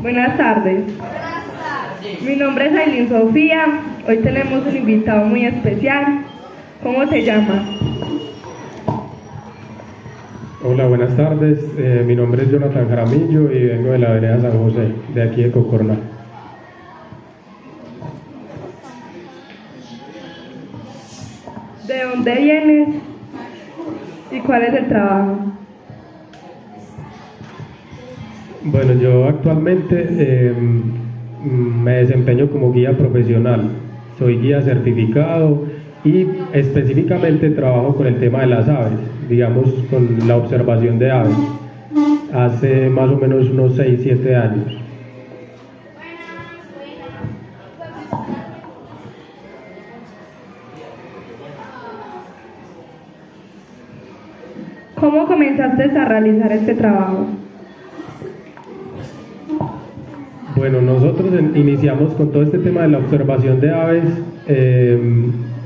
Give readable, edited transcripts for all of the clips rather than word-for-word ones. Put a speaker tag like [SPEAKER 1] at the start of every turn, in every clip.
[SPEAKER 1] Buenas tardes. Mi nombre es Ailín Sofía. Hoy tenemos un invitado muy especial. ¿Cómo se llama?
[SPEAKER 2] Hola, buenas tardes. Mi nombre es Jonathan Jaramillo y vengo de la vereda San José, de aquí de Cocorná.
[SPEAKER 1] ¿De dónde vienes? ¿Y cuál es el trabajo?
[SPEAKER 2] Bueno, yo actualmente me desempeño como guía profesional. Soy guía certificado y específicamente trabajo con el tema de las aves, digamos con la observación de aves, hace más o menos unos 6-7 años.
[SPEAKER 1] ¿Cómo comenzaste a realizar este trabajo?
[SPEAKER 2] Bueno, nosotros iniciamos con todo este tema de la observación de aves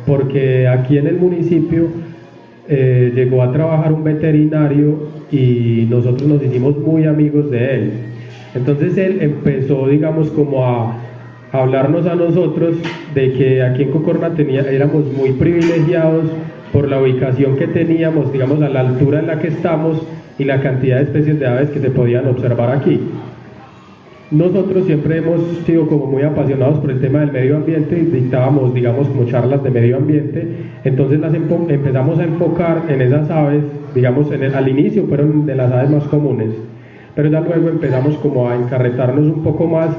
[SPEAKER 2] porque aquí en el municipio llegó a trabajar un veterinario y nosotros nos hicimos muy amigos de él. Entonces él empezó, digamos, como a hablarnos a nosotros de que aquí en Cocorná éramos muy privilegiados por la ubicación que teníamos, digamos, a la altura en la que estamos y la cantidad de especies de aves que se podían observar aquí. Nosotros siempre hemos sido como muy apasionados por el tema del medio ambiente y dictábamos, digamos, como charlas de medio ambiente. Entonces empezamos a enfocar en esas aves, digamos, al inicio fueron de las aves más comunes, pero ya luego empezamos como a encarretarnos un poco más.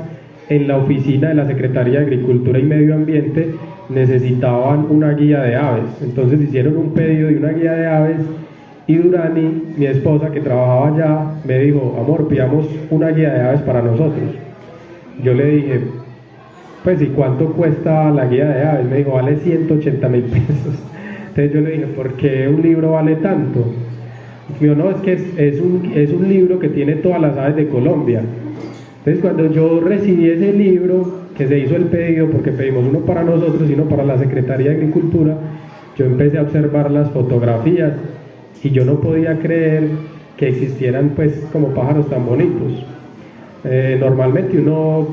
[SPEAKER 2] En la oficina de la Secretaría de Agricultura y Medio Ambiente necesitaban una guía de aves, entonces hicieron un pedido de una guía de aves y Durani, mi esposa que trabajaba allá, me dijo: amor, pidamos una guía de aves para nosotros. Yo le dije, pues, ¿y cuánto cuesta la guía de aves? Me dijo, vale 180.000 pesos. Entonces yo le dije, ¿por qué un libro vale tanto? Me dijo, no, es que es un libro que tiene todas las aves de Colombia. Entonces cuando yo recibí ese libro, que se hizo el pedido, porque pedimos uno para nosotros y uno para la Secretaría de Agricultura, yo empecé a observar las fotografías y yo no podía creer que existieran pues como pájaros tan bonitos. Normalmente uno,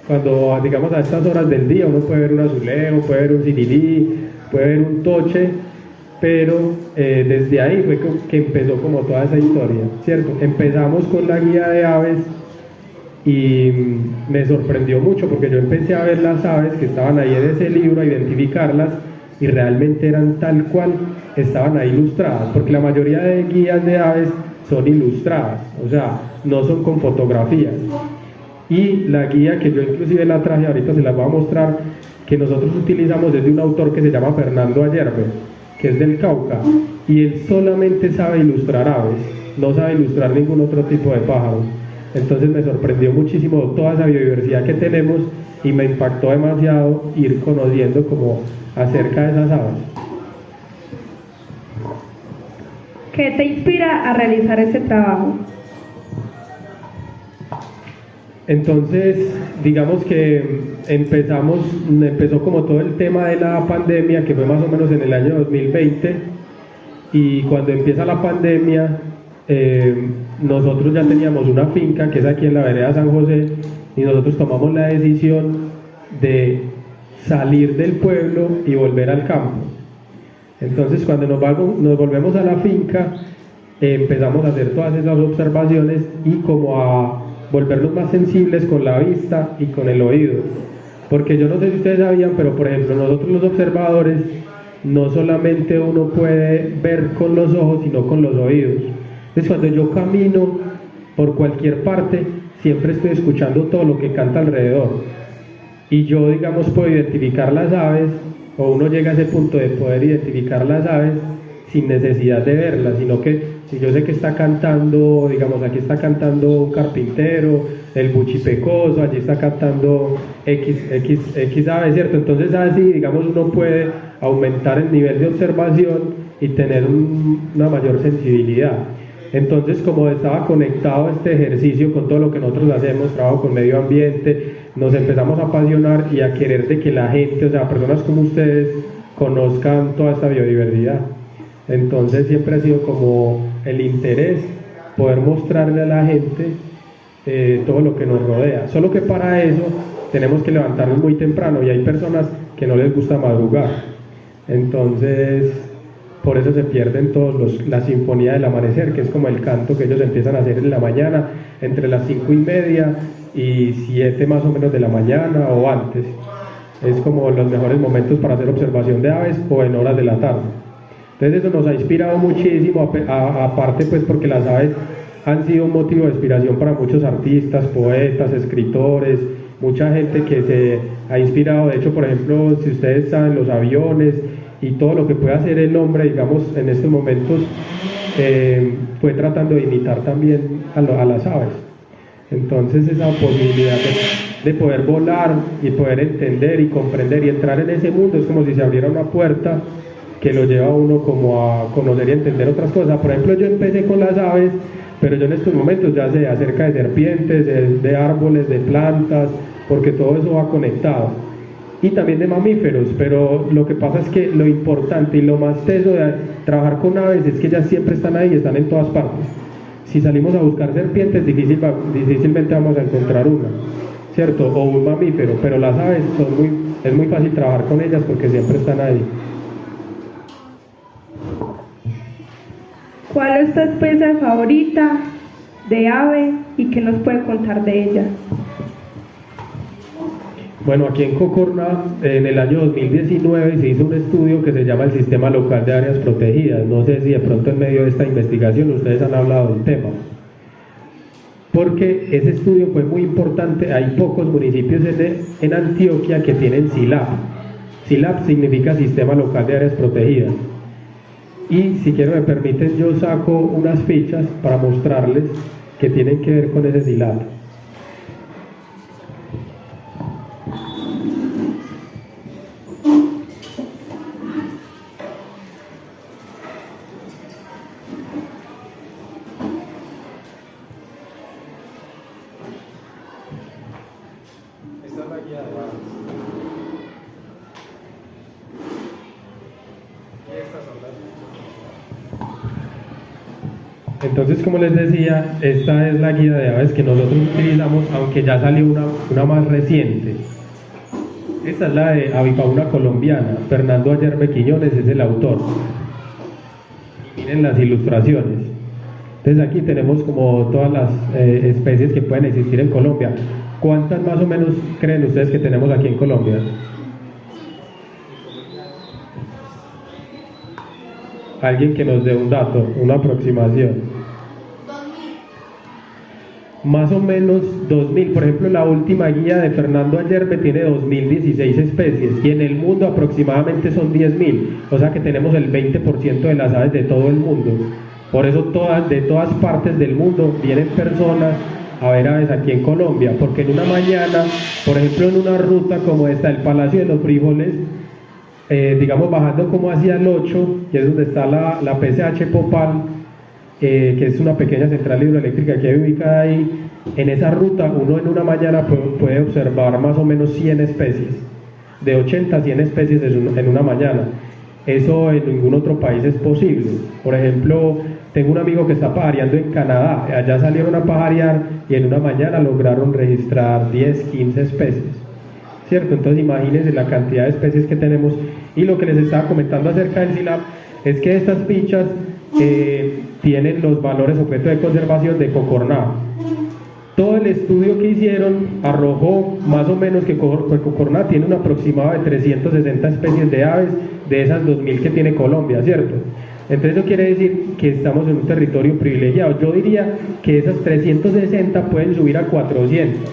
[SPEAKER 2] cuando digamos a estas horas del día, uno puede ver un azuleo, puede ver un sirirí, puede ver un toche, pero desde ahí fue que empezó como toda esa historia, ¿cierto? Empezamos con la guía de aves y me sorprendió mucho porque yo empecé a ver las aves que estaban ahí en ese libro, a identificarlas y realmente eran tal cual estaban ahí ilustradas, porque la mayoría de guías de aves son ilustradas, o sea, no son con fotografías. Y la guía que yo inclusive la traje, ahorita se la voy a mostrar, que nosotros utilizamos es de un autor que se llama Fernando Ayerbe, que es del Cauca, y él solamente sabe ilustrar aves, no sabe ilustrar ningún otro tipo de pájaro. Entonces me sorprendió muchísimo toda esa biodiversidad que tenemos y me impactó demasiado ir conociendo como acerca de esas aves.
[SPEAKER 1] ¿Qué te inspira a realizar ese trabajo?
[SPEAKER 2] Entonces, digamos que empezó como todo el tema de la pandemia, que fue más o menos en el año 2020, y cuando empieza la pandemia, nosotros ya teníamos una finca que es aquí en la vereda San José y nosotros tomamos la decisión de salir del pueblo y volver al campo. Entonces cuando nos volvemos a la finca, empezamos a hacer todas esas observaciones y como a volvernos más sensibles con la vista y con el oído, porque yo no sé si ustedes sabían, pero por ejemplo nosotros los observadores no solamente uno puede ver con los ojos sino con los oídos. Entonces cuando yo camino por cualquier parte siempre estoy escuchando todo lo que canta alrededor y yo, digamos, puedo identificar las aves, o uno llega a ese punto de poder identificar las aves sin necesidad de verlas, sino que si yo sé que está cantando, digamos, aquí está cantando un carpintero, el buchipecoso, allí está cantando X ave, ¿cierto? Entonces así, digamos, uno puede aumentar el nivel de observación y tener una mayor sensibilidad. Entonces, como estaba conectado este ejercicio con todo lo que nosotros hacemos, trabajo con medio ambiente, nos empezamos a apasionar y a querer de que la gente, o sea, personas como ustedes, conozcan toda esta biodiversidad. Entonces siempre ha sido como el interés poder mostrarle a la gente todo lo que nos rodea. Solo que para eso tenemos que levantarnos muy temprano y hay personas que no les gusta madrugar. Entonces, por eso se pierden la sinfonía del amanecer, que es como el canto que ellos empiezan a hacer en la mañana, entre las 5:30 y 7 más o menos de la mañana o antes. Es como los mejores momentos para hacer observación de aves o en horas de la tarde. Entonces eso nos ha inspirado muchísimo, aparte pues porque las aves han sido un motivo de inspiración para muchos artistas, poetas, escritores, mucha gente que se ha inspirado. De hecho, por ejemplo, si ustedes saben, los aviones y todo lo que puede hacer el hombre, digamos, en estos momentos, fue tratando de imitar también a las aves. Entonces esa posibilidad de poder volar y poder entender y comprender y entrar en ese mundo es como si se abriera una puerta que lo lleva a uno como a conocer y entender otras cosas. Por ejemplo, yo empecé con las aves, pero yo en estos momentos ya sé acerca de serpientes, de árboles, de plantas, porque todo eso va conectado. Y también de mamíferos, pero lo que pasa es que lo importante y lo más teso de trabajar con aves es que ellas siempre están ahí, están en todas partes. Si salimos a buscar serpientes, difícilmente vamos a encontrar una, ¿cierto? O un mamífero, pero las aves es muy fácil trabajar con ellas porque siempre están ahí.
[SPEAKER 1] ¿Cuál es tu especie favorita de ave y qué nos puede contar de ella?
[SPEAKER 2] Bueno, aquí en Cocorná, en el año 2019 se hizo un estudio que se llama el Sistema Local de Áreas Protegidas. No sé si de pronto en medio de esta investigación ustedes han hablado del tema, porque ese estudio fue muy importante. Hay pocos municipios en Antioquia que tienen SILAP. SILAP significa Sistema Local de Áreas Protegidas. Y si quiero me permiten, yo saco unas fichas para mostrarles que tienen que ver con ese SILAP. Entonces, como les decía, esta es la guía de aves que nosotros utilizamos, aunque ya salió una más reciente. Esta es la de Avifauna colombiana. Fernando Ayerbe Quiñones es el autor. Miren las ilustraciones. Entonces aquí tenemos como todas las especies que pueden existir en Colombia. ¿Cuántas más o menos creen ustedes que tenemos aquí en Colombia? Alguien que nos dé un dato, una aproximación. Más o menos 2000. Por ejemplo, la última guía de Fernando Ayerbe tiene 2016 especies y en el mundo aproximadamente son 10.000. O sea que tenemos el 20% de las aves de todo el mundo. Por eso de todas partes del mundo vienen personas a ver aves aquí en Colombia, porque en una mañana, por ejemplo en una ruta como esta, el Palacio de los Frijoles, digamos bajando como hacia el 8, que es donde está la PCH Popal, que es una pequeña central hidroeléctrica que hay ubicada ahí, en esa ruta uno en una mañana puede observar más o menos 100 especies, de 80 a 100 especies en una mañana. Eso en ningún otro país es posible. Por ejemplo, tengo un amigo que está pajareando en Canadá, allá salieron a pajarear y en una mañana lograron registrar 10, 15 especies, ¿cierto? Entonces imagínense la cantidad de especies que tenemos. Y lo que les estaba comentando acerca del SILAP es que estas fichas tienen los valores objeto de conservación de Cocorná. Todo el estudio que hicieron arrojó más o menos que Cocorná tiene un aproximado de 360 especies de aves de esas 2000 que tiene Colombia, ¿cierto? Entonces eso quiere decir que estamos en un territorio privilegiado. Yo diría que esas 360 pueden subir a 400,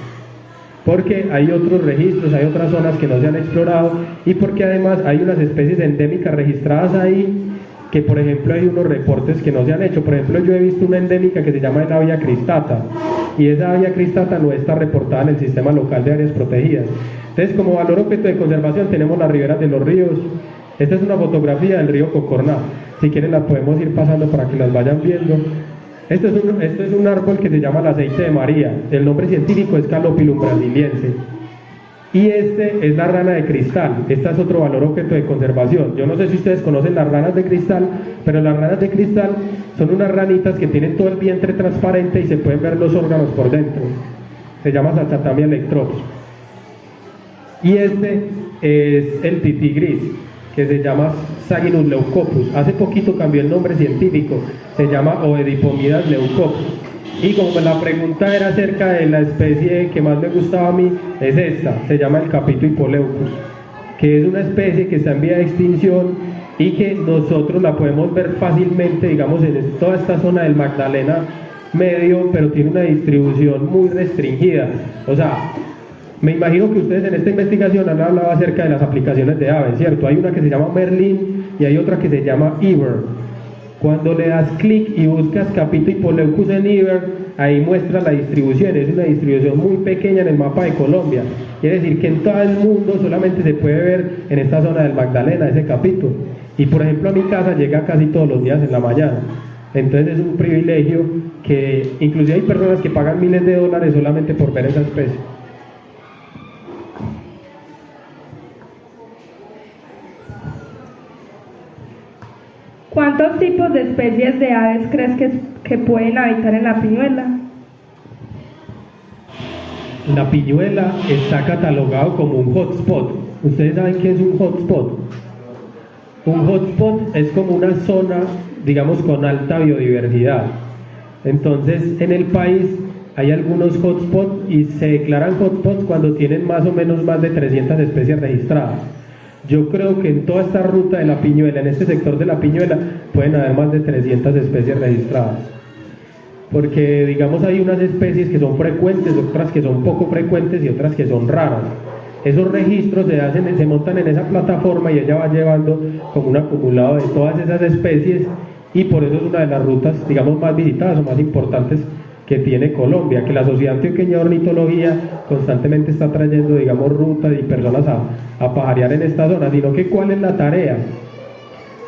[SPEAKER 2] porque hay otros registros, hay otras zonas que no se han explorado y porque además hay unas especies endémicas registradas ahí que, por ejemplo, hay unos reportes que no se han hecho. Por ejemplo, yo he visto una endémica que se llama el Avia cristata y esa Avia cristata no está reportada en el Sistema Local de Áreas Protegidas. Entonces, como valor objeto de conservación tenemos las riberas de los ríos. Esta es una fotografía del río Cocorná. Si quieren la podemos ir pasando para que las vayan viendo. Esto es un árbol que se llama el aceite de María. El nombre científico es Calopilum brasiliense. Y este es la rana de cristal. Este es otro valor objeto de conservación. Yo no sé si ustedes conocen las ranas de cristal, pero las ranas de cristal son unas ranitas que tienen todo el vientre transparente y se pueden ver los órganos por dentro. Se llama Sachatamia electrops. Y este es el tití gris, que se llama Saginus leucopus. Hace poquito cambió el nombre científico, se llama Oedipomidas leucopus. Y como la pregunta era acerca de la especie que más me gustaba a mí, es esta, se llama el Capito Hipoleucus, que es una especie que está en vía de extinción y que nosotros la podemos ver fácilmente, digamos, en toda esta zona del Magdalena Medio, pero tiene una distribución muy restringida. O sea, me imagino que ustedes en esta investigación han hablado acerca de las aplicaciones de aves, ¿cierto? Hay una que se llama Merlin y hay otra que se llama Eber. Cuando le das clic y buscas Capito Hipoleucus en Eber, ahí muestra la distribución. Es una distribución muy pequeña en el mapa de Colombia. Quiere decir que en todo el mundo solamente se puede ver en esta zona del Magdalena ese capito. Y por ejemplo a mi casa llega casi todos los días en la mañana. Entonces es un privilegio que inclusive hay personas que pagan miles de dólares solamente por ver esa especie.
[SPEAKER 1] ¿Cuántos tipos de especies de aves crees que pueden habitar en la Piñuela?
[SPEAKER 2] La Piñuela está catalogado como un hotspot. ¿Ustedes saben qué es un hotspot? Un hotspot es como una zona, digamos, con alta biodiversidad. Entonces, en el país hay algunos hotspots y se declaran hotspots cuando tienen más o menos más de 300 especies registradas. Yo creo que en toda esta ruta de la Piñuela, en este sector de la Piñuela, pueden haber más de 300 especies registradas. Porque, digamos, hay unas especies que son frecuentes, otras que son poco frecuentes y otras que son raras. Esos registros se montan en esa plataforma y ella va llevando como un acumulado de todas esas especies y por eso es una de las rutas, digamos, más visitadas o más importantes que tiene Colombia, que la Sociedad Antioqueña de Ornitología constantemente está trayendo, digamos, rutas y personas a pajarear en esta zona, sino que ¿cuál es la tarea?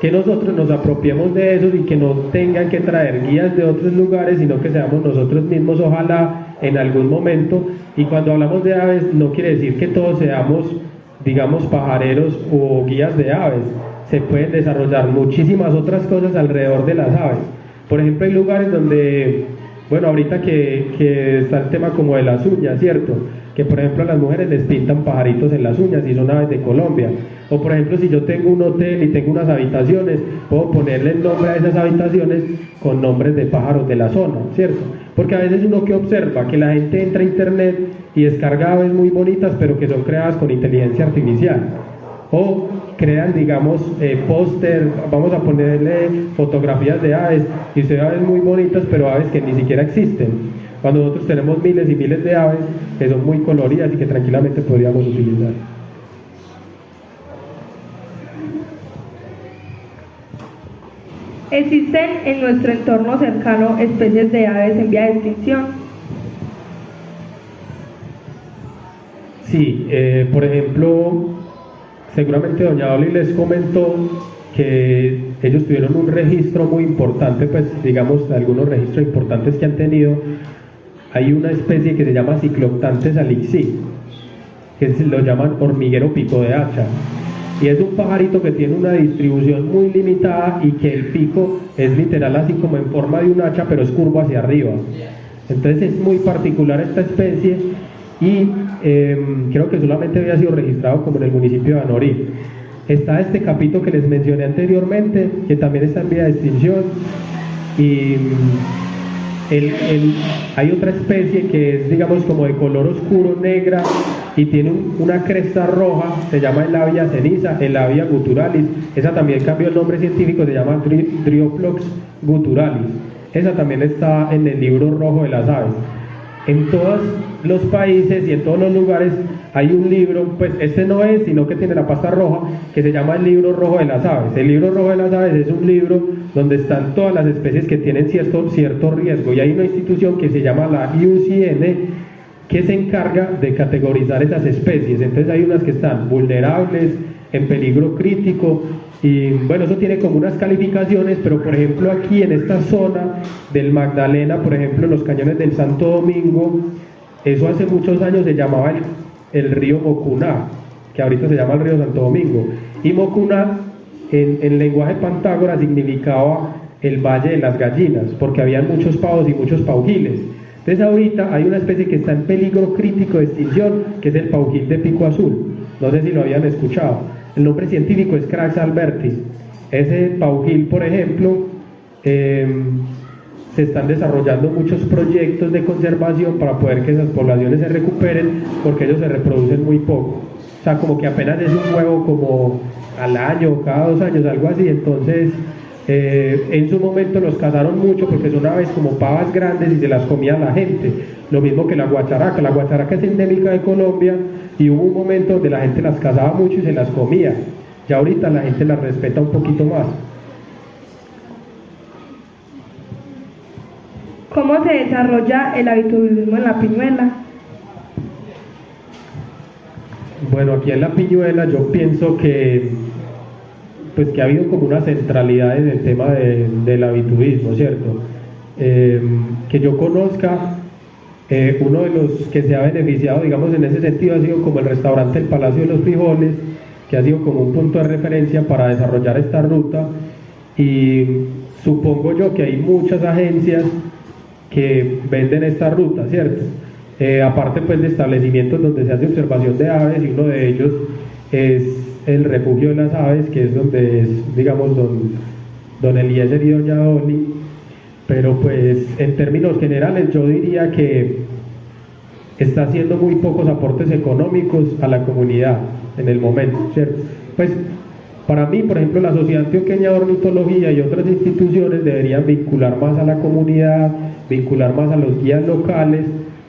[SPEAKER 2] Que nosotros nos apropiemos de eso y que no tengan que traer guías de otros lugares, sino que seamos nosotros mismos, ojalá, en algún momento. Y cuando hablamos de aves, no quiere decir que todos seamos, digamos, pajareros o guías de aves. Se pueden desarrollar muchísimas otras cosas alrededor de las aves. Por ejemplo, hay lugares donde, bueno, ahorita que está el tema como de las uñas, ¿cierto? Que por ejemplo a las mujeres les pintan pajaritos en las uñas y son aves de Colombia. O por ejemplo, si yo tengo un hotel y tengo unas habitaciones, puedo ponerle el nombre a esas habitaciones con nombres de pájaros de la zona, ¿cierto? Porque a veces uno que observa que la gente entra a internet y descarga aves muy bonitas, pero que son creadas con inteligencia artificial. O crean, digamos, póster, vamos a ponerle fotografías de aves, y usted ve aves muy bonitas, pero aves que ni siquiera existen. Cuando nosotros tenemos miles y miles de aves que son muy coloridas y que tranquilamente podríamos utilizar.
[SPEAKER 1] ¿Existen en nuestro entorno cercano especies de aves en vía de extinción?
[SPEAKER 2] Sí, por ejemplo, seguramente doña Oli les comentó que ellos tuvieron un registro muy importante, pues digamos, algunos registros importantes que han tenido. Hay una especie que se llama Cycloptantes salixi, que lo llaman hormiguero pico de hacha, y es un pajarito que tiene una distribución muy limitada y que el pico es literal así como en forma de un hacha, pero es curvo hacia arriba. Entonces es muy particular esta especie y creo que solamente había sido registrado como en el municipio de Anorí. Está este capito que les mencioné anteriormente, que también está en vía de extinción, y hay otra especie que es, digamos, como de color oscuro, negra, y tiene una cresta roja, se llama Elavia ceniza, Elavia guturalis. Esa también cambió el nombre científico, se llama Dryoplox guturalis. Esa también está en el libro rojo de las aves. En todos los países y en todos los lugares hay un libro, pues este no es, sino que tiene la pasta roja, que se llama el libro rojo de las aves. El libro rojo de las aves es un libro donde están todas las especies que tienen cierto riesgo, y hay una institución que se llama la IUCN que se encarga de categorizar esas especies. Entonces hay unas que están vulnerables, en peligro crítico, y bueno, eso tiene como unas calificaciones, pero por ejemplo aquí en esta zona del Magdalena, por ejemplo en los cañones del Santo Domingo, eso hace muchos años se llamaba el río Mocuná, que ahorita se llama el río Santo Domingo. Y Mocuná, en lenguaje pantágora, significaba el Valle de las Gallinas, porque había muchos pavos y muchos paujiles. Entonces ahorita hay una especie que está en peligro crítico de extinción, que es el paujil de pico azul. No sé si lo habían escuchado. El nombre científico es Crax alberti. Ese paujil, por ejemplo, se están desarrollando muchos proyectos de conservación para poder que esas poblaciones se recuperen, porque ellos se reproducen muy poco. O sea, como que apenas es un huevo como al año, cada 2 años, algo así. Entonces, en su momento los cazaron mucho porque son aves como pavas grandes y se las comía la gente. Lo mismo que la guacharaca. La guacharaca es endémica de Colombia y hubo un momento donde la gente las cazaba mucho y se las comía. Ya ahorita la gente las respeta un poquito más.
[SPEAKER 1] ¿Cómo se desarrolla el aviturismo en La Piñuela?
[SPEAKER 2] Bueno, aquí en La Piñuela yo pienso que pues que ha habido como una centralidad en el tema del aviturismo, ¿cierto? Que yo conozca, uno de los que se ha beneficiado, digamos, en ese sentido ha sido como el restaurante El Palacio de los Frijoles, que ha sido como un punto de referencia para desarrollar esta ruta, y supongo yo que hay muchas agencias que venden esta ruta, ¿cierto? Aparte pues de establecimientos donde se hace observación de aves, y uno de ellos es el refugio de las aves, que es donde es, digamos, don Eliezer y doña Dolly. Pero pues en términos generales yo diría que está haciendo muy pocos aportes económicos a la comunidad en el momento, ¿cierto? Pues para mí, por ejemplo, la Sociedad Antioqueña de Ornitología y otras instituciones deberían vincular más a la comunidad, vincular más a los guías locales,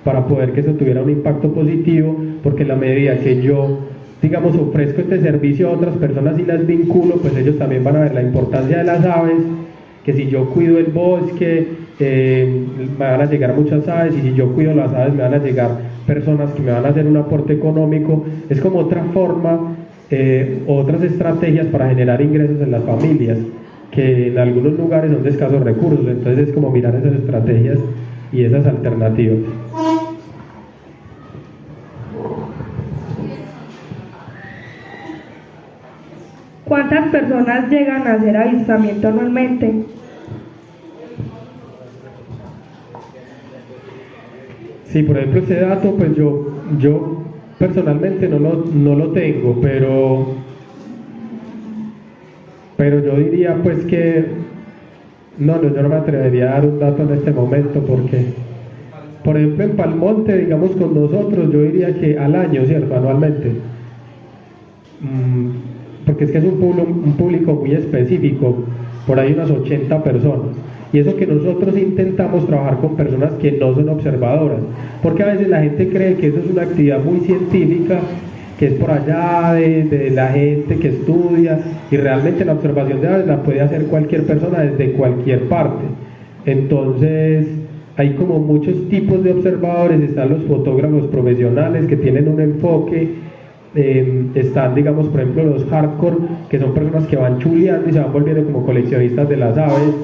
[SPEAKER 2] para poder que eso tuviera un impacto positivo, porque en la medida que yo, digamos, ofrezco este servicio a otras personas y las vinculo, pues ellos también van a ver la importancia de las aves, que si yo cuido el bosque, me van a llegar muchas aves, y si yo cuido las aves me van a llegar personas que me van a hacer un aporte económico. Es como otra forma, otras estrategias para generar ingresos en las familias, que en algunos lugares son de escasos recursos. Entonces es como mirar esas estrategias y esas alternativas.
[SPEAKER 1] ¿Cuántas personas llegan a hacer avistamiento anualmente?
[SPEAKER 2] Sí, por ejemplo, ese dato, pues yo personalmente no lo tengo, pero yo diría pues que yo no me atrevería a dar un dato en este momento, porque por ejemplo en Palmonte, digamos, con nosotros, yo diría que al año, ¿cierto? Anualmente, porque es que es un público muy específico, por ahí unas 80 personas, y eso que nosotros intentamos trabajar con personas que no son observadoras, porque a veces la gente cree que eso es una actividad muy científica, que es por allá de la gente que estudia, y realmente la observación de aves la puede hacer cualquier persona desde cualquier parte. Entonces hay como muchos tipos de observadores. Están los fotógrafos profesionales que tienen un enfoque, están, digamos, por ejemplo, los hardcore, que son personas que van chuleando y se van volviendo como coleccionistas de las aves.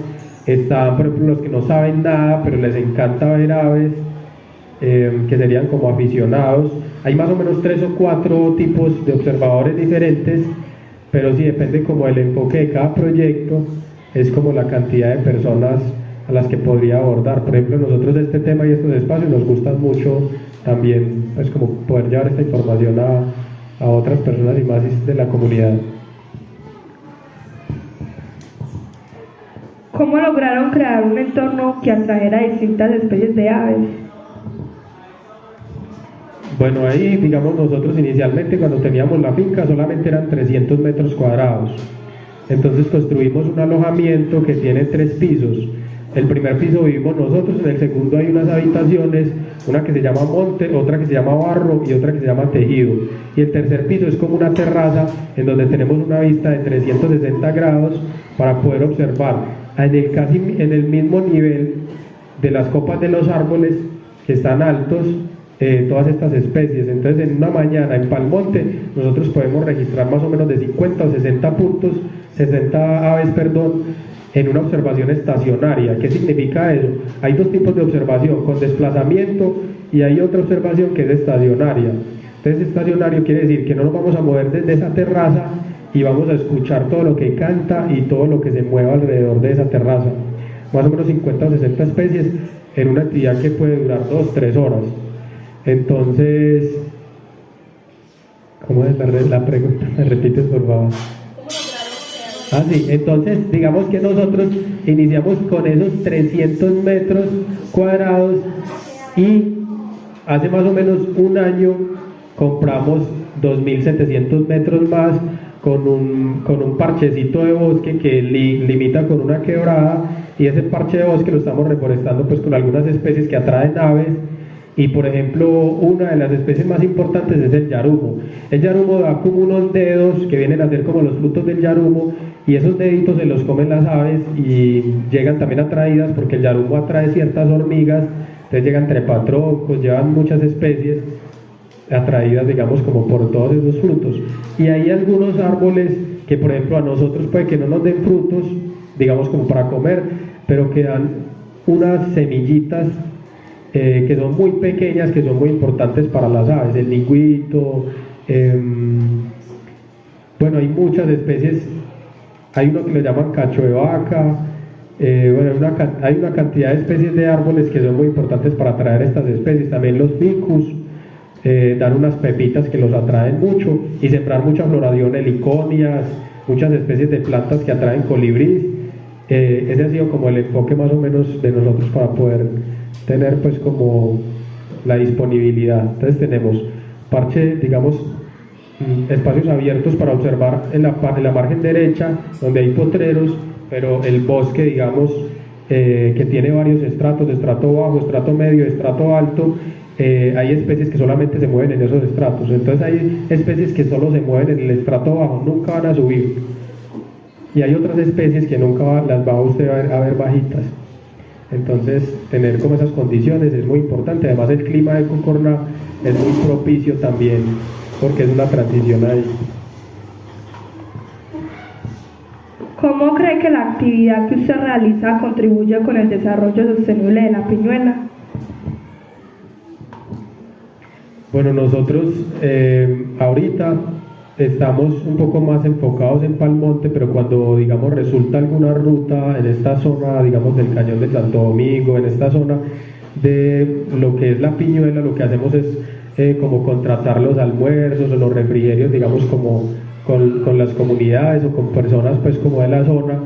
[SPEAKER 2] Están, por ejemplo, los que no saben nada pero les encanta ver aves, que serían como aficionados. Hay más o menos 3 o 4 tipos de observadores diferentes, pero sí depende como del enfoque de cada proyecto, es como la cantidad de personas a las que podría abordar. Por ejemplo, nosotros este tema y estos espacios nos gustan mucho también, pues como poder llevar esta información a otras personas y más de la comunidad.
[SPEAKER 1] ¿Cómo lograron crear un entorno que atrajera a distintas especies de aves?
[SPEAKER 2] Bueno, ahí, digamos, nosotros inicialmente cuando teníamos la finca solamente eran 300 metros cuadrados. Entonces construimos un alojamiento que tiene 3 pisos. El primer piso vivimos nosotros, en el segundo hay unas habitaciones, una que se llama monte, otra que se llama barro y otra que se llama tejido. Y el tercer piso es como una terraza en donde tenemos una vista de 360 grados para poder observar en el mismo nivel de las copas de los árboles, que están altos, todas estas especies. Entonces en una mañana en Palmonte nosotros podemos registrar más o menos de 50 o 60 puntos, 60 aves, perdón, en una observación estacionaria. ¿Qué significa eso? Hay 2 tipos de observación, con desplazamiento, y hay otra observación que es estacionaria. Entonces estacionario quiere decir que no nos vamos a mover desde esa terraza y vamos a escuchar todo lo que canta y todo lo que se mueva alrededor de esa terraza. Más o menos 50 o 60 especies en una actividad que puede durar 2-3 horas. Entonces, ¿cómo es la pregunta? ¿Me repites, por favor? Ah, sí, entonces digamos que nosotros iniciamos con esos 300 metros cuadrados y hace más o menos un año compramos 2.700 metros más con un parchecito de bosque que limita con una quebrada, y ese parche de bosque lo estamos reforestando pues con algunas especies que atraen aves. Y por ejemplo, una de las especies más importantes es el yarumo. El yarumo da como unos dedos que vienen a ser como los frutos del yarumo, y esos deditos se los comen las aves y llegan también atraídas porque el yarumo atrae ciertas hormigas, entonces llegan trepatroncos, llevan muchas especies atraídas, digamos, como por todos esos frutos. Y hay algunos árboles que, por ejemplo, a nosotros puede que no nos den frutos, digamos, como para comer, pero que dan unas semillitas que son muy pequeñas, que son muy importantes para las aves, el lingüito, bueno, hay muchas especies, hay uno que le llaman cacho de vaca, bueno, hay una cantidad de especies de árboles que son muy importantes para atraer estas especies. También los ficus dan unas pepitas que los atraen mucho, y sembrar mucha floración, heliconias, muchas especies de plantas que atraen colibríes. Ese ha sido como el enfoque más o menos de nosotros para poder tener pues como la disponibilidad. Entonces tenemos parche, digamos, espacios abiertos para observar en la margen derecha, donde hay potreros, pero el bosque, digamos, que tiene varios estratos, estrato bajo, estrato medio, estrato alto. Hay especies que solamente se mueven en esos estratos, entonces hay especies que solo se mueven en el estrato bajo, nunca van a subir, y hay otras especies que nunca las va a usted a ver bajitas. Entonces tener como esas condiciones es muy importante. Además el clima de Concorná es muy propicio también porque es una transición ahí.
[SPEAKER 1] ¿Cómo cree que la actividad que usted realiza contribuye con el desarrollo sostenible de la Piñuela?
[SPEAKER 2] Bueno, nosotros ahorita estamos un poco más enfocados en Palmonte, pero cuando, digamos, resulta alguna ruta en esta zona, digamos, del Cañón de Santo Domingo, en esta zona de lo que es la Piñuela, lo que hacemos es como contratar los almuerzos o los refrigerios, digamos, como con las comunidades o con personas pues como de la zona,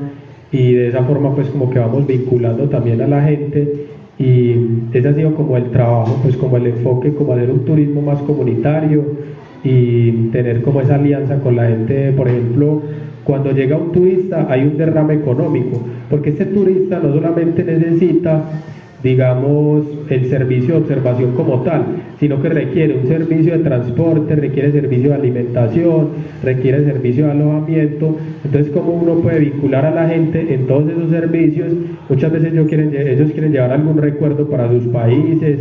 [SPEAKER 2] y de esa forma pues como que vamos vinculando también a la gente, y ese ha sido como el trabajo, pues como el enfoque, como hacer un turismo más comunitario y tener como esa alianza con la gente. Por ejemplo, cuando llega un turista hay un derrame económico, porque este turista no solamente necesita, digamos, el servicio de observación como tal, sino que requiere un servicio de transporte, requiere servicio de alimentación, requiere servicio de alojamiento. Entonces, ¿cómo uno puede vincular a la gente en todos esos servicios? Muchas veces ellos quieren llevar algún recuerdo para sus países,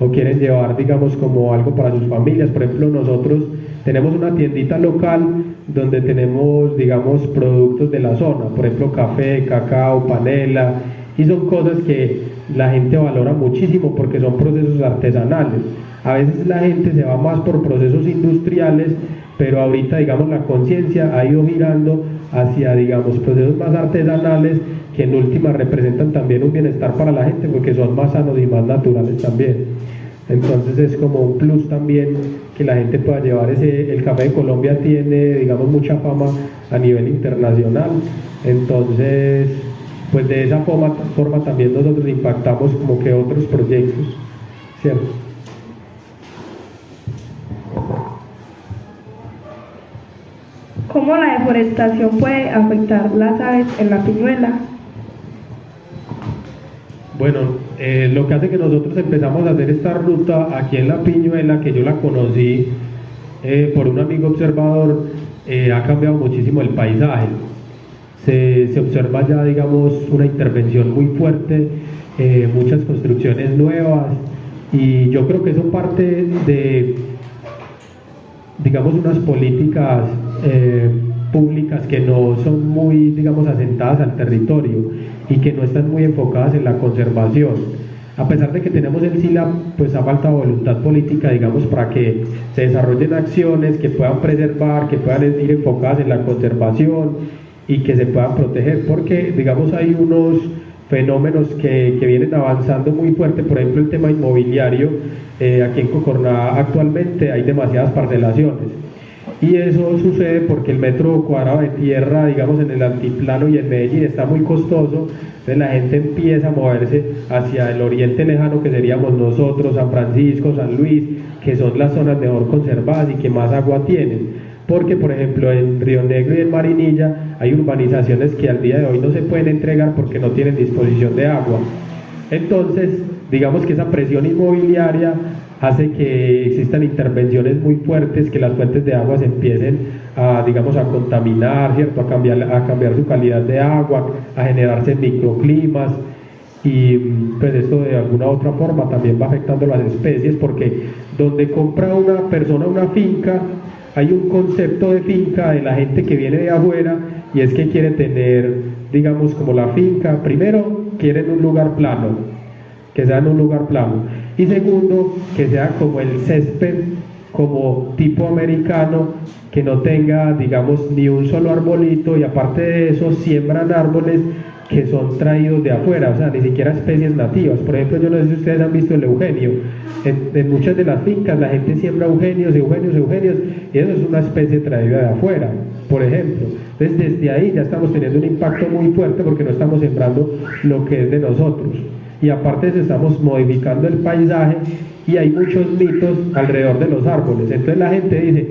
[SPEAKER 2] o quieren llevar, digamos, como algo para sus familias. Por ejemplo, nosotros tenemos una tiendita local donde tenemos, digamos, productos de la zona, por ejemplo, café, cacao, panela, y son cosas que la gente valora muchísimo porque son procesos artesanales. A veces la gente se va más por procesos industriales, pero ahorita, digamos, la conciencia ha ido girando hacia, digamos, procesos más artesanales, que en última representan también un bienestar para la gente porque son más sanos y más naturales también. Entonces es como un plus también que la gente pueda llevar el café de Colombia tiene, digamos, mucha fama a nivel internacional. Entonces, pues de esa forma también nosotros impactamos como que otros proyectos, ¿cierto?
[SPEAKER 1] ¿Cómo la deforestación puede afectar las aves en la Piñuela?
[SPEAKER 2] Bueno, lo que hace que nosotros empezamos a hacer esta ruta aquí en la Piñuela, que yo la conocí por un amigo observador, ha cambiado muchísimo el paisaje. Se observa ya, digamos, una intervención muy fuerte, muchas construcciones nuevas, y yo creo que eso parte de, digamos, unas políticas públicas que no son muy, digamos, asentadas al territorio y que no están muy enfocadas en la conservación. A pesar de que tenemos el SILA, pues ha faltado voluntad política, digamos, para que se desarrollen acciones que puedan preservar, que puedan ir enfocadas en la conservación y que se puedan proteger, porque, digamos, hay unos fenómenos que vienen avanzando muy fuerte, por ejemplo, el tema inmobiliario. Aquí en Cocorná actualmente hay demasiadas parcelaciones. Y eso sucede porque el metro cuadrado de tierra, digamos, en el altiplano y en Medellín está muy costoso, entonces la gente empieza a moverse hacia el oriente lejano, que seríamos nosotros, San Francisco, San Luis, que son las zonas mejor conservadas y que más agua tienen. Porque, por ejemplo, en Río Negro y en Marinilla hay urbanizaciones que al día de hoy no se pueden entregar porque no tienen disposición de agua. Entonces, digamos que esa presión inmobiliaria hace que existan intervenciones muy fuertes, que las fuentes de agua se empiecen a, digamos, a contaminar, ¿cierto? A cambiar su calidad de agua, a generarse microclimas, y pues esto de alguna u otra forma también va afectando las especies, porque donde compra una persona una finca, hay un concepto de finca de la gente que viene de afuera, y es que quiere tener, digamos, como la finca, primero quieren un lugar plano, que sea en un lugar plano, y segundo, que sea como el césped, como tipo americano, que no tenga, digamos, ni un solo arbolito, y aparte de eso siembran árboles que son traídos de afuera, o sea, ni siquiera especies nativas. Por ejemplo, yo no sé si ustedes han visto el eugenio, en muchas de las fincas la gente siembra eugenios, y eso es una especie traída de afuera, por ejemplo. Entonces desde ahí ya estamos teniendo un impacto muy fuerte, porque no estamos sembrando lo que es de nosotros, y aparte de eso estamos modificando el paisaje, y hay muchos mitos alrededor de los árboles. Entonces la gente dice,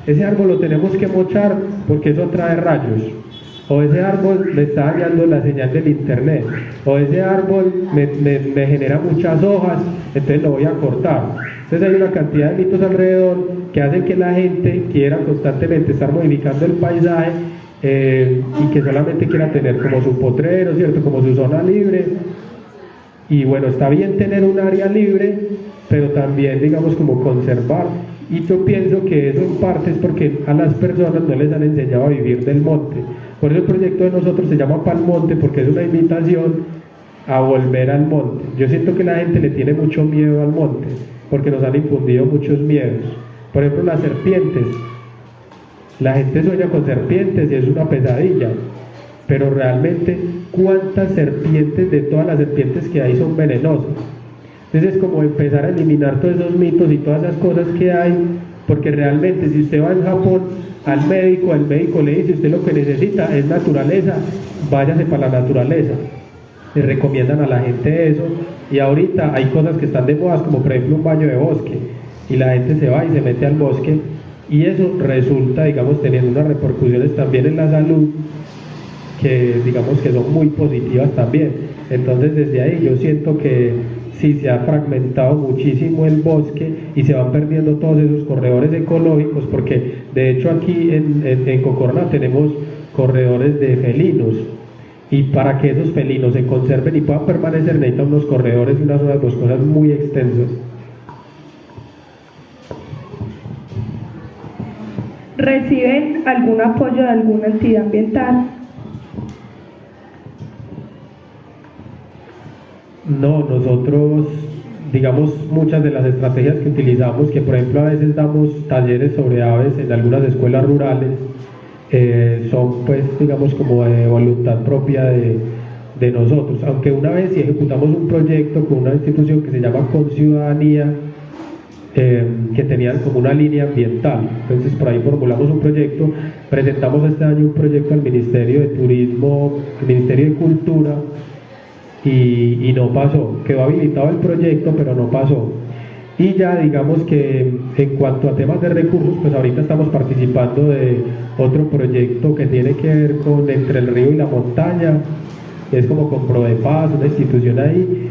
[SPEAKER 2] ese árbol lo tenemos que mochar porque eso trae rayos, o ese árbol me está dañando la señal del internet, o ese árbol me genera muchas hojas, entonces lo voy a cortar. Entonces hay una cantidad de mitos alrededor que hacen que la gente quiera constantemente estar modificando el paisaje, y que solamente quiera tener como su potrero, ¿cierto? Como su zona libre. Y bueno, está bien tener un área libre, pero también, digamos, como conservar. Y yo pienso que eso en parte es porque a las personas no les han enseñado a vivir del monte. Por eso el proyecto de nosotros se llama Pal Monte, porque es una invitación a volver al monte. Yo siento que la gente le tiene mucho miedo al monte, porque nos han infundido muchos miedos. Por ejemplo, las serpientes. La gente sueña con serpientes y es una pesadilla, pero realmente, ¿cuántas serpientes de todas las serpientes que hay son venenosas? Entonces es como empezar a eliminar todos esos mitos y todas esas cosas que hay, porque realmente si usted va en Japón al médico, el médico le dice, usted lo que necesita es naturaleza, váyase para la naturaleza. Le recomiendan a la gente eso, y ahorita hay cosas que están de moda, como por ejemplo un baño de bosque, y la gente se va y se mete al bosque, y eso resulta, digamos, teniendo unas repercusiones también en la salud, que digamos que son muy positivas también. Entonces desde ahí yo siento que sí se ha fragmentado muchísimo el bosque y se van perdiendo todos esos corredores ecológicos, porque de hecho aquí en Cocorná tenemos corredores de felinos, y para que esos felinos se conserven y puedan permanecer necesitan unos corredores y unas zonas boscosas muy extensas.
[SPEAKER 1] ¿Reciben algún apoyo de alguna entidad ambiental?
[SPEAKER 2] No, nosotros, digamos, muchas de las estrategias que utilizamos, que por ejemplo a veces damos talleres sobre aves en algunas escuelas rurales, son pues, digamos, como de voluntad propia de nosotros, aunque una vez sí ejecutamos un proyecto con una institución que se llama Conciudadanía, que tenían como una línea ambiental. Entonces por ahí formulamos un proyecto, presentamos este año un proyecto al Ministerio de Turismo, al Ministerio de Cultura, y no pasó. Quedó habilitado el proyecto, pero no pasó. Y ya digamos que en cuanto a temas de recursos, pues ahorita estamos participando de otro proyecto que tiene que ver con entre el río y la montaña, que es como con Prodepaz, una institución ahí.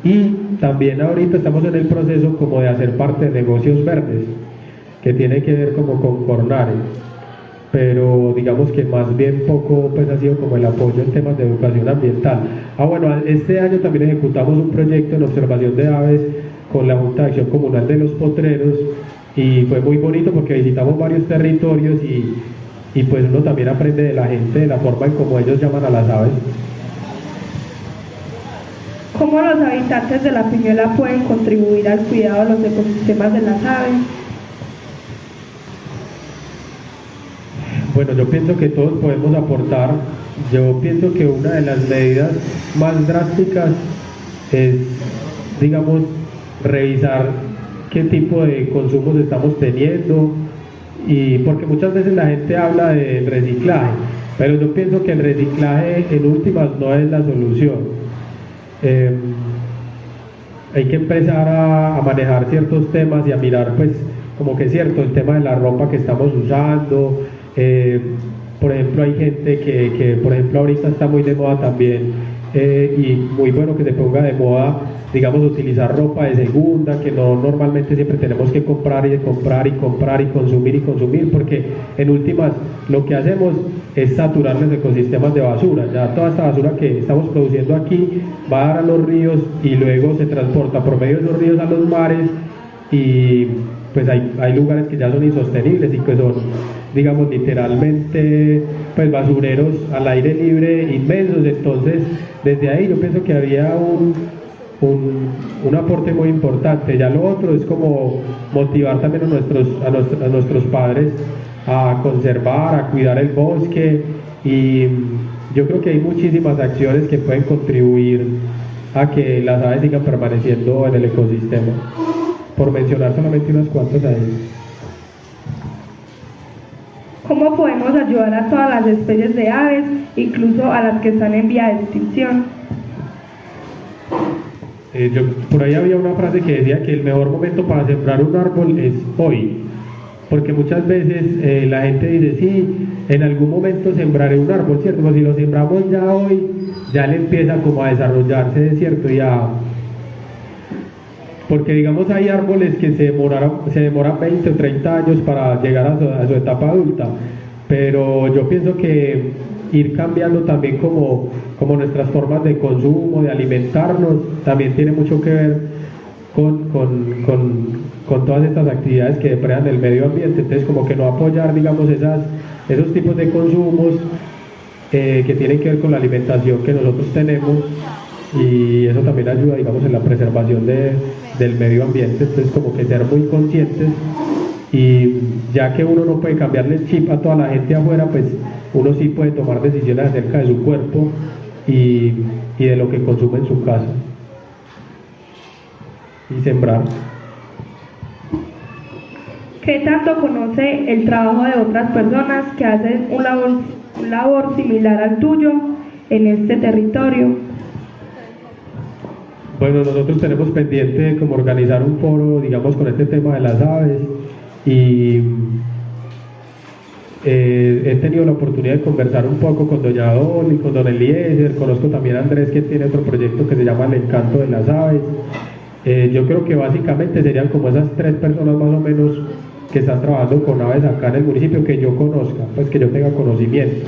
[SPEAKER 2] Y también ahorita estamos en el proceso como de hacer parte de negocios verdes, que tiene que ver como con Cornare, pero digamos que más bien poco pues ha sido como el apoyo en temas de educación ambiental. Bueno, este año también ejecutamos un proyecto en observación de aves con la Junta de Acción Comunal de los Potreros, y fue muy bonito porque visitamos varios territorios y pues uno también aprende de la gente, de la forma en cómo ellos llaman a las aves.
[SPEAKER 1] ¿Cómo los habitantes de La Peñuela pueden contribuir al cuidado de los ecosistemas de las aves?
[SPEAKER 2] Bueno, yo pienso que todos podemos aportar. Yo pienso que una de las medidas más drásticas es, digamos, revisar qué tipo de consumos estamos teniendo, y porque muchas veces la gente habla del reciclaje, pero yo pienso que el reciclaje en últimas no es la solución. Hay que empezar a manejar ciertos temas y a mirar, pues, como que es cierto, el tema de la ropa que estamos usando. Por ejemplo, hay gente que por ejemplo ahorita está muy de moda también, y muy bueno que se ponga de moda, digamos, utilizar ropa de segunda, que no normalmente siempre tenemos que comprar y comprar y comprar y consumir, porque en últimas lo que hacemos es saturar los ecosistemas de basura. Ya toda esta basura que estamos produciendo aquí va a dar a los ríos y luego se transporta por medio de los ríos a los mares, y pues hay lugares que ya son insostenibles y que son, digamos, literalmente pues basureros al aire libre inmensos. Entonces desde ahí yo pienso que había un aporte muy importante. Ya lo otro es como motivar también a nuestros padres a conservar, a cuidar el bosque, y yo creo que hay muchísimas acciones que pueden contribuir a que las aves sigan permaneciendo en el ecosistema, por mencionar solamente unas cuantas ahí.
[SPEAKER 1] ¿Cómo podemos ayudar a todas las especies de aves, incluso a las que están en vía de extinción?
[SPEAKER 2] Por ahí había una frase que decía que el mejor momento para sembrar un árbol es hoy, porque muchas veces la gente dice, sí, en algún momento sembraré un árbol, ¿cierto? Pero si lo sembramos ya hoy, ya le empieza como a desarrollarse, ¿cierto? Porque digamos hay árboles que se demoran 20 o 30 años para llegar a su etapa adulta, pero yo pienso que ir cambiando también como nuestras formas de consumo, de alimentarnos, también tiene mucho que ver con todas estas actividades que depredan el medio ambiente. Entonces como que no apoyar, digamos, esos tipos de consumos que tienen que ver con la alimentación que nosotros tenemos, y eso también ayuda, digamos, en la preservación del medio ambiente. Entonces como que ser muy conscientes, y ya que uno no puede cambiarle el chip a toda la gente afuera, pues uno sí puede tomar decisiones acerca de su cuerpo y de lo que consume en su casa, y sembrar.
[SPEAKER 1] ¿Qué tanto conoce el trabajo de otras personas que hacen un labor similar al tuyo en este territorio?
[SPEAKER 2] Bueno, nosotros tenemos pendiente como organizar un foro, digamos, con este tema de las aves, y he tenido la oportunidad de conversar un poco con doña Dolly, con don Eliezer. Conozco también a Andrés, que tiene otro proyecto que se llama El Encanto de las Aves. Yo creo que básicamente serían como esas 3 personas más o menos que están trabajando con aves acá en el municipio, que yo conozca, pues que yo tenga conocimiento.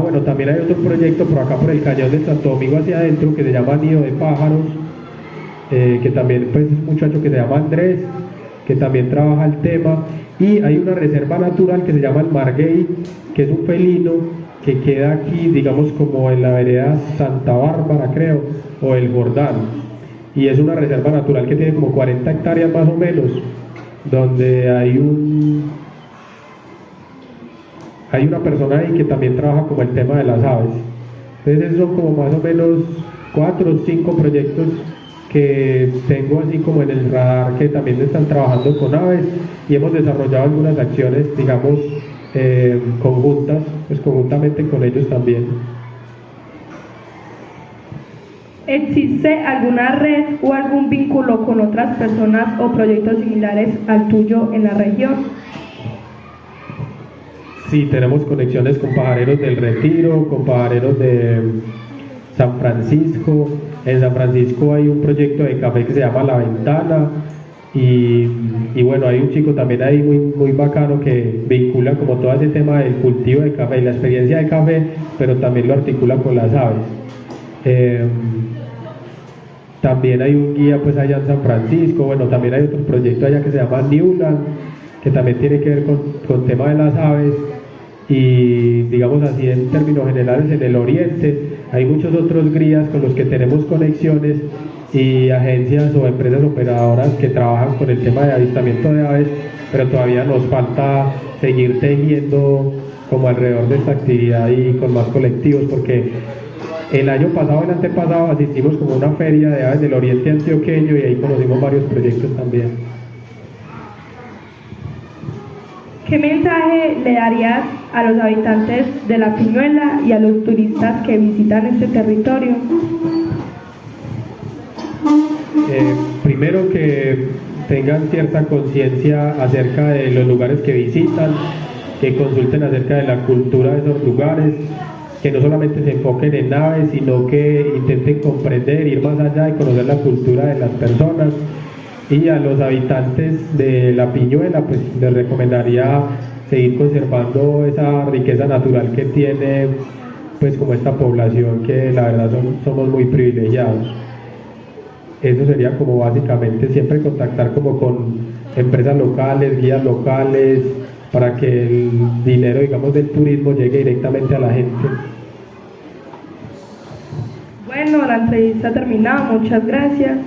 [SPEAKER 2] Bueno, también hay otro proyecto por acá por el cañón de Santo Domingo hacia adentro, que se llama Nido de Pájaros, que también pues es un muchacho que se llama Andrés, que también trabaja el tema. Y hay una reserva natural que se llama el Margay, que es un felino que queda aquí, digamos, como en la vereda Santa Bárbara, creo, o el Jordán, y es una reserva natural que tiene como 40 hectáreas más o menos, donde hay una persona ahí que también trabaja como el tema de las aves. Entonces esos son como más o menos 4 o 5 proyectos que tengo así como en el radar, que también están trabajando con aves, y hemos desarrollado algunas acciones, digamos, conjuntas, pues conjuntamente con ellos también.
[SPEAKER 1] ¿Existe alguna red o algún vínculo con otras personas o proyectos similares al tuyo en la región?
[SPEAKER 2] Sí, tenemos conexiones con pajareros del Retiro, con pajareros de San Francisco. En San Francisco hay un proyecto de café que se llama La Ventana, y bueno, hay un chico también ahí muy, muy bacano que vincula como todo ese tema del cultivo de café y la experiencia de café, pero también lo articula con las aves. También hay un guía pues allá en San Francisco. Bueno, también hay otro proyecto allá que se llama Newland, que también tiene que ver con tema de las aves, y digamos así en términos generales en el oriente hay muchos otros grías con los que tenemos conexiones y agencias o empresas operadoras que trabajan con el tema de avistamiento de aves, pero todavía nos falta seguir tejiendo como alrededor de esta actividad y con más colectivos, porque el año pasado, el antepasado, asistimos como a una feria de aves del oriente antioqueño y ahí conocimos varios proyectos también.
[SPEAKER 1] ¿Qué mensaje le darías a los habitantes de La Piñuela y a los turistas que visitan este territorio?
[SPEAKER 2] Primero que tengan cierta conciencia acerca de los lugares que visitan, que consulten acerca de la cultura de esos lugares, que no solamente se enfoquen en aves, sino que intenten comprender, ir más allá y conocer la cultura de las personas. Y a los habitantes de La Piñuela, pues les recomendaría seguir conservando esa riqueza natural que tiene, pues como esta población, que la verdad somos muy privilegiados. Eso sería como básicamente siempre contactar como con empresas locales, guías locales, para que el dinero, digamos, del turismo llegue directamente a la gente.
[SPEAKER 1] Bueno, la entrevista ha terminado, muchas gracias.